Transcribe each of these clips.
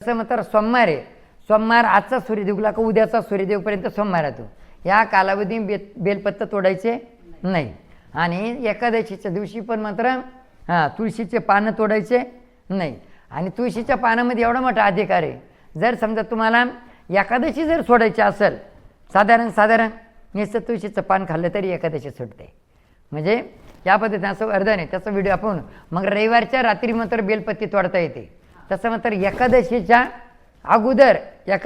तसं म्हणतात सोमवार आहे, सोमवार आजचा सूर्यदेव उगला का उद्याचा सूर्यदेवपर्यंत सोमवार आहे तो. या कालावधी बेलपत्र तोडायचे नाही. आणि एकादशीच्या दिवशी पण मात्र तुळशीचे पानं तोडायचे नाही. आणि तुळशीच्या पानामध्ये एवढा मोठा अधिकार आहे, जर समजा तुम्हाला एकादशी जर सोडायची असेल, साधारण नुसतं तुळशीचं पान खाल्लं तरी एकादशी सुटते. म्हणजे या पद्धतीने असं अर्धन आहे. त्याचा व्हिडिओ आपण मग रविवारच्या रात्री मात्र बेलपत्ती तोडता येते. तसं मात्र एकादशीच्या अगोदरच्या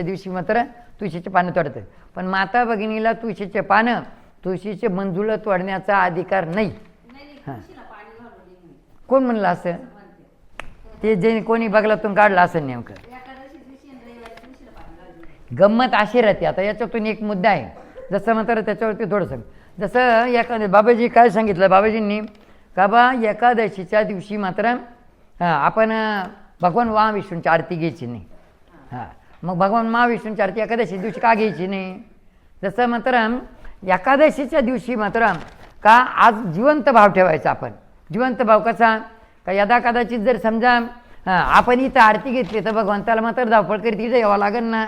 दिवशी मात्र तुळशीचे पानं तोडतात. पण माता भगिनीला तुळशीचे पानं, तुळशीचे मंजुळं तोडण्याचा अधिकार नाही. हां, कोण म्हणलं असं? ते जे कोणी बगलातून काढलं असं नेमकं. गंमत अशी राहते. आता याच्यातून एक मुद्दा आहे, जसं मात्र त्याच्यावरती थोडंसं जसं एखाद्या बाबाजी काय सांगितलं, बाबाजींनी का बा एकादशीच्या दिवशी मात्र आपण भगवान महाविष्णूंची आरती घ्यायची नाही. मग भगवान महाविष्णूंची आरती एकादशी दिवशी का घ्यायची नाही? जसं मात्र एकादशीच्या दिवशी मात्र का आज जिवंत भाव ठेवायचा. आपण जिवंत भाव कसा का यदा कदाचित जर समजा आपण इथं आरती घेतली तर भगवंताला मात्र धावपळ करीत इथं यावं लागेल ना.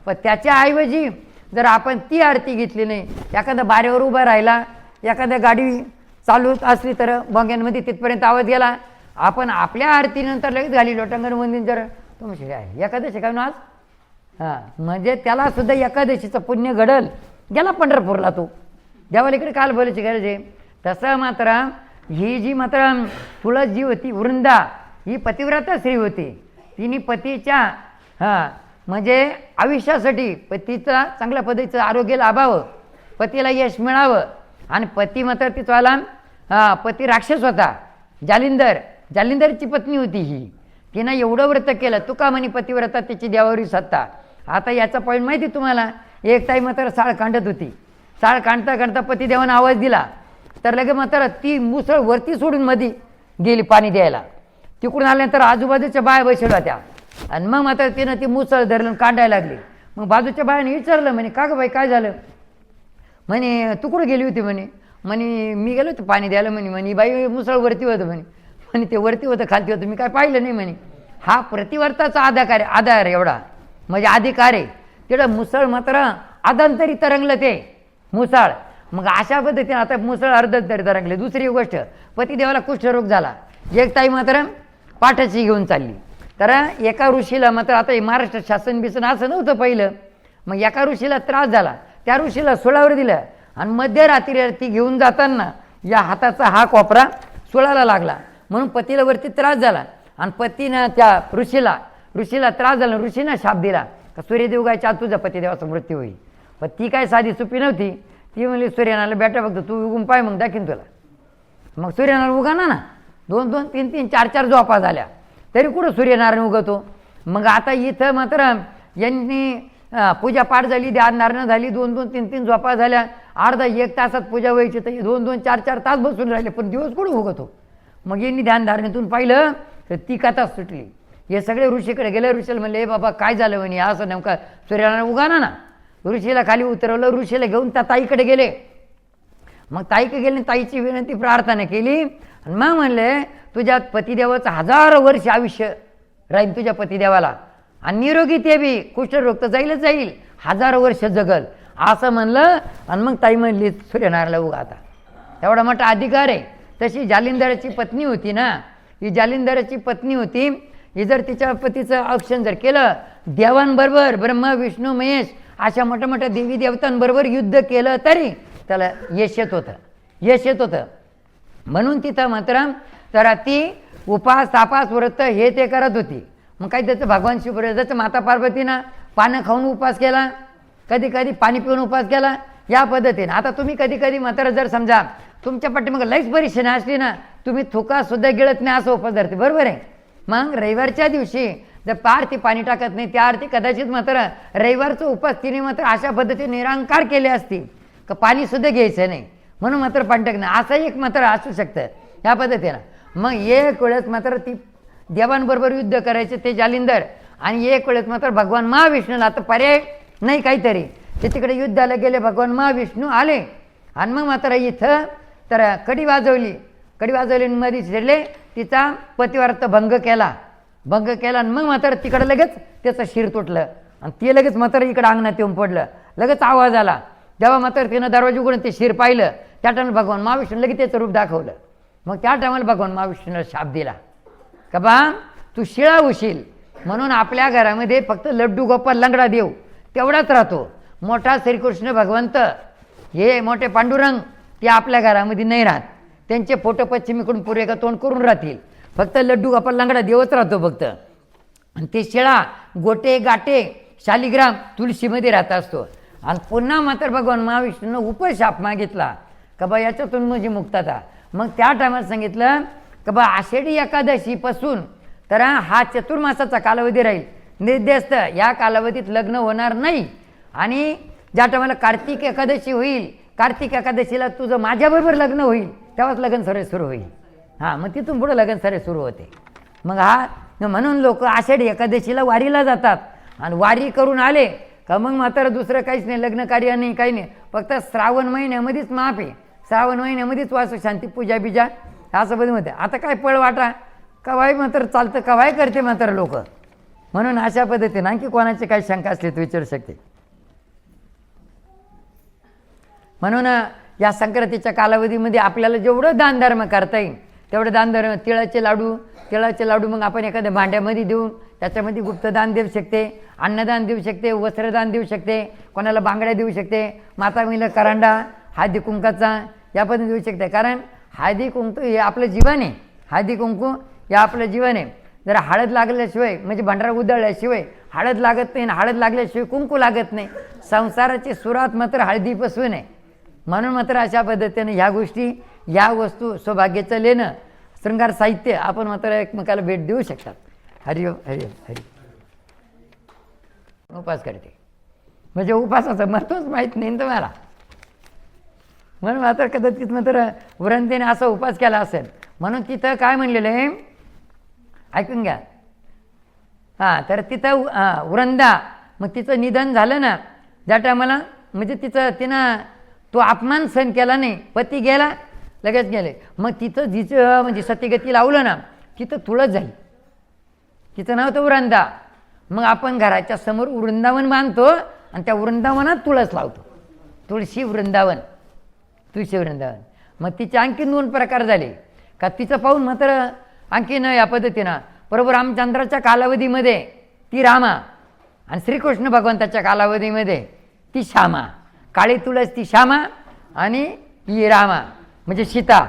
पण त्याच्याऐवजी जर आपण ती आरती घेतली नाही, एखाद्या बाऱ्यावर उभा राहिला, एखाद्या गाडी चालू असली तर भोंग्यांमध्ये तिथपर्यंत आवाज गेला, आपण आपल्या आरतीनंतर लगेच घाली लोटांगण मंदिर जर तुमची आहे एकादशी काय ना आज म्हणजे त्याला सुद्धा एकादशीचं पुण्य घडल. गेला पंढरपूरला तो, देवाला इकडे काल बोलायची गरज आहे. तसं मात्र ही जी मात्र तुळस जी होती वृंदा, ही पतिव्रता स्त्री होती. तिने पतीच्या म्हणजे आयुष्यासाठी पतीचा चांगल्या पद्धतीचं आरोग्य लाभावं, पतीला यश मिळावं. आणि पती मात्र तिचा पती राक्षस होता, जालिंदरची पत्नी होती ही. तिनं एवढं व्रत केलं, तुका म्हणी पतिव्रता तिची देवावरी सत्ता. आता याचा पॉईंट माहिती तुम्हाला. एक ताई मात्र साळ कांडत होती, साळ कांडता पतिदेवानं आवाज दिला तर लगे मात्र ती मुसळ वरती सोडून मध्ये गेली पाणी द्यायला. तिकडून आल्यानंतर आजूबाजूच्या बाया बसल्या होत्या आणि मग मात्र तिनं ती मुसळ धरलं कांडायला लागली. मग बाजूच्या बायाने विचारलं, म्हणे का गं बाई काय झालं? म्हणे तू कुठं गेली होती? म्हणे मी गेलो होतो पाणी द्यायला. म्हणे बाई मुसळ वरती होतं. म्हणे ते वरती होतं खालती होतं, मी काय पाहिलं नाही. म्हणे हा प्रतिवर्ताचा आधार एवढा म्हणजे अधिकार आहे. तेवढं मुसळ मात्र अधांतरी तरंगलं ते मुसळ. मग अशा पद्धतीने आता मुसळ अर्धंतरी तरंगले. दुसरी गोष्ट, पतिदेवाला कुष्ठरोग झाला. एक ताई मात्र पाठाची घेऊन चालली, तर एका ऋषीला मात्र आता महाराष्ट्र शासन बिसन असं नव्हतं पहिलं. मग एका ऋषीला त्रास झाला, त्या ऋषीला सुळावर दिलं आणि मध्यरात्री ती घेऊन जाताना या हाताचा हा कोपरा सुळाला लागला. म्हणून पतीला वरती त्रास झाला आणि पतीनं त्या ऋषीला त्रास झाला. ऋषीनं शाप दिला का सूर्यदेव गायच्या आत तुझा पतिदेवाचा मृत्यू होईल. पण ती काय साधी सुपी नव्हती. ती म्हणली सूर्यनारायण बेटा फक्त तू उगून पाय, मग दाखीन तुला. मग सूर्यनारायण उगाना ना 2-2, 3-3, 4-4 झोपा झाल्या तरी कुठं सूर्यनारायण उगवतो. मग आता इथं मात्र यांनी पूजा पाठ झाली, ध्यान धारणा झाली, 2-2, 3-3 झोपा झाल्या, अर्धा 1 तासात पूजा व्हायची तर 2-2, 4-4 तास बसून राहिले, पण दिवस कुठं उगवतो. मग यांनी ध्यान धारणेतून पाहिलं तर ती कथा सुटली. हे सगळे ऋषीकडे गेले. ऋषीला म्हणले बाबा काय झालं? म्हणे असं नेमका सूर्यनारायण उगाना ना. ऋषीला खाली उतरवलं, ऋषीला घेऊन त्या ताईकडे गेले. मग ताईकडे गेले, ताईची विनंती प्रार्थना केली आणि मग म्हणले तुझ्या पतिदेवाचं 1000 वर्ष आयुष्य राहील तुझ्या पतिदेवाला आणि निरोगी ते बी, कुष्ठरोग तर जाईल 1000 वर्ष जगल असं म्हणलं. आणि मग ताई म्हणली सूर्यनारायणला उगा. आता एवढा मोठा अधिकार आहे. तशी जालिंदराची पत्नी होती ना, ही जालिंदराची पत्नी होती. ही जर तिच्या पतीचं औक्षण जर केलं, देवांबरोबर ब्रह्मा विष्णू महेश अशा मोठ्या मोठ्या देवी देवतांबरोबर युद्ध केलं तरी त्याला यश येत होतं. म्हणून तिथं मात्र तर ती उपास तापास व्रत हे ते करत होती. मग काही त्याचं भगवान शिवराजाचं माता पार्वतीनं पानं खाऊन उपास केला, कधी पाणी पिऊन उपास केला, या पद्धतीने. आता तुम्ही कधी मात्र जर समजा तुमच्या पाठीमागं लईच परीक्षण असली ना, तुम्ही थुकासुद्धा गिळत नाही असं उपास धरते, बरोबर आहे. मग रविवारच्या दिवशी जर पार ती पाणी टाकत नाही, त्या अर्थी कदाचित मात्र रविवारचा उपास तिने मात्र अशा पद्धतीने निरंकार केले असतील का पाणीसुद्धा घ्यायचं नाही, म्हणून मात्र पाणी टाकणं असं एक मात्र असू शकतं या पद्धतीनं. मग एक वेळेस मात्र ती देवांबरोबर युद्ध करायचे ते जालिंदर, आणि एक वेळेस मात्र भगवान महाविष्णूला आता पर्याय नाही काहीतरी ते तिकडे युद्धाला गेले. भगवान महाविष्णू आले आणि मग मात्र इथं तर कडी वाजवली मध्ये शिरले, तिचा पतिव्रत भंग केला भंग केला आणि मग म्हातारं तिकडं लगेच त्याचं शिर तुटलं आणि ते लगेच म्हातारं इकडं अंगणात येऊन पडलं. लगेच आवाज आला. जेव्हा म्हातारं तिनं दरवाजा उघडून ते शिर पाहिलं त्या टायमाला भगवान महाविष्णू लगेच त्याचं रूप दाखवलं. मग त्या टायमाला भगवान महाविष्णूला शाप दिला का बा तू शिळा होशील. म्हणून आपल्या घरामध्ये फक्त लड्डू गोपाल लंगडा देव तेवढाच राहतो. मोठा श्रीकृष्ण भगवंत हे मोठे पांडुरंग ते आपल्या घरामध्ये नाही राहत. त्यांचे फोटो पश्चिमेकडून पूर्वेकडे तोंड करून राहतील. फक्त लड्डू गोपाल लंगडा देवच राहतो फक्त. आणि ते शिळा गोटे गाटे शालिग्राम तुळशीमध्ये राहत असतो. आणि पुन्हा मात्र भगवान महाविष्णूनं उपशाप मागितला का बा याच्यातून म्हणजे मुक्तता. मग त्या टायमाला सांगितलं का बा आषाढी एकादशीपासून तर हा चतुर्मासाचा कालावधी राहील निर्देस्त. या कालावधीत लग्न होणार नाही. आणि ज्या टायमाला कार्तिक एकादशी होईल कार्तिक एकादशीला तुझं माझ्याबरोबर लग्न होईल तेव्हाच लगन सरे सुरू होईल. हां मग तिथून पुढं लगन सरे सुरू होते. मग म्हणून लोक आषाढी एकादशीला वारीला जातात. आणि वारी करून आले का मग मात्र दुसरं काहीच नाही लग्न कार्य नाही काही नाही. फक्त श्रावण महिन्यामध्येच माफ आहे. श्रावण महिन्यामध्येच वासू शांती पूजा बिजा असं बघ होते. आता काय पळ वाटा कवाय मात्र चालतं कवाय करते मात्र लोक. म्हणून अशा पद्धतीने आणखी कोणाची काही शंका असली तर विचारू शकते. म्हणून या संक्रांतीच्या कालावधीमध्ये आपल्याला जेवढं दानधर्म करता येईल तेवढं दानधर्म. तिळाचे लाडू मग आपण एखाद्या भांड्यामध्ये देऊन त्याच्यामध्ये गुप्तदान देऊ शकते, अन्नदान देऊ शकते, वस्त्रदान देऊ शकते, कोणाला बांगड्या देऊ शकते, माता मिला करांडा हळदी कुंकाचा या पद्धतीने देऊ शकते. कारण हळदी कुंकू हे आपलं जीवन आहे. हळदी कुंकू हे आपलं जीवन आहे. जर हळद लागल्याशिवाय म्हणजे भंडारा उधळल्याशिवाय हळद लागत नाही आणि हळद लागल्याशिवाय कुंकू लागत नाही. संसाराची सुरुवात मात्र हळदीपासून आहे. म्हणून मात्र अशा पद्धतीने ह्या गोष्टी या वस्तू सौभाग्याचं लेणं शृंगार साहित्य आपण मात्र एकमेकाला भेट देऊ शकतात. हरिओम हरिओम हरि. उपास करते म्हणजे उपासाचं महत्त्वच माहीत नाही तुम्हाला. म्हणून मात्र कदाचित मात्र वृंदेने असा उपास केला असेल. म्हणून तिथं काय म्हणलेलं आहे ऐकून घ्या. हां तर तिथं वृंदा मग तिचं निधन झालं ना ज्या टायमाला म्हणजे तिनं तो अपमान सहन केला नाही. पती गेला लगेच गेले. मग तिथं जिचं म्हणजे सतीगती लावलं ना तिथं तुळस झाली. तिचं नाव होतं वृंदा. मग आपण घराच्या समोर वृंदावन बांधतो आणि त्या वृंदावनात तुळस लावतो. तुळशी वृंदावन मग तिचे आणखीन 2 प्रकार झाले का तिचं पाहून मात्र आणखीन या पद्धतीनं बरोबर रामचंद्राच्या कालावधीमध्ये ती रामा आणि श्रीकृष्ण भगवंताच्या कालावधीमध्ये ती श्यामा. काळी तुळस ती श्यामा आणि ही रामा म्हणजे सीता.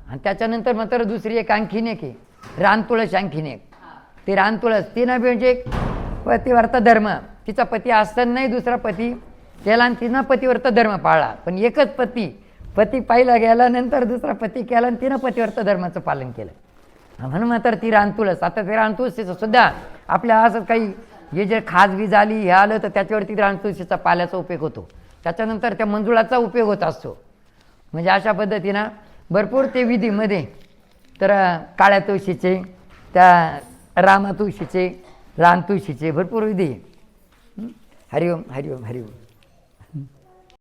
आणि त्याच्यानंतर मात्र दुसरी एक आणखीन एक आहे रानतुळस. आणखीन एक ती रानतुळस तिनं म्हणजे पतिव्रत धर्म. तिचा पती असतानाही दुसरा पती केला आणि तिनं पतिव्रत धर्म पाळला. पण एकच पती पाहिला गेल्यानंतर दुसरा पती केला आणि तिनं पतिव्रत धर्माचं पालन केलं. म्हणून मात्र ती रानतुळस. आता ते रानतुळशीचं सुद्धा आपल्या असं काही हे जे खाज बीज आली हे आलं तर त्याच्यावरती रानतुळशीचा पाल्याचा उपयोग होतो. त्याच्यानंतर त्या मंजुळाचा उपयोग होत असतो. म्हणजे अशा पद्धतीनं भरपूर ते विधीमध्ये तर काळ्या तुळशीचे त्या रामा तुळशीचे रान तुळशीचे भरपूर विधी. हरिओम हरिओम हरिओम.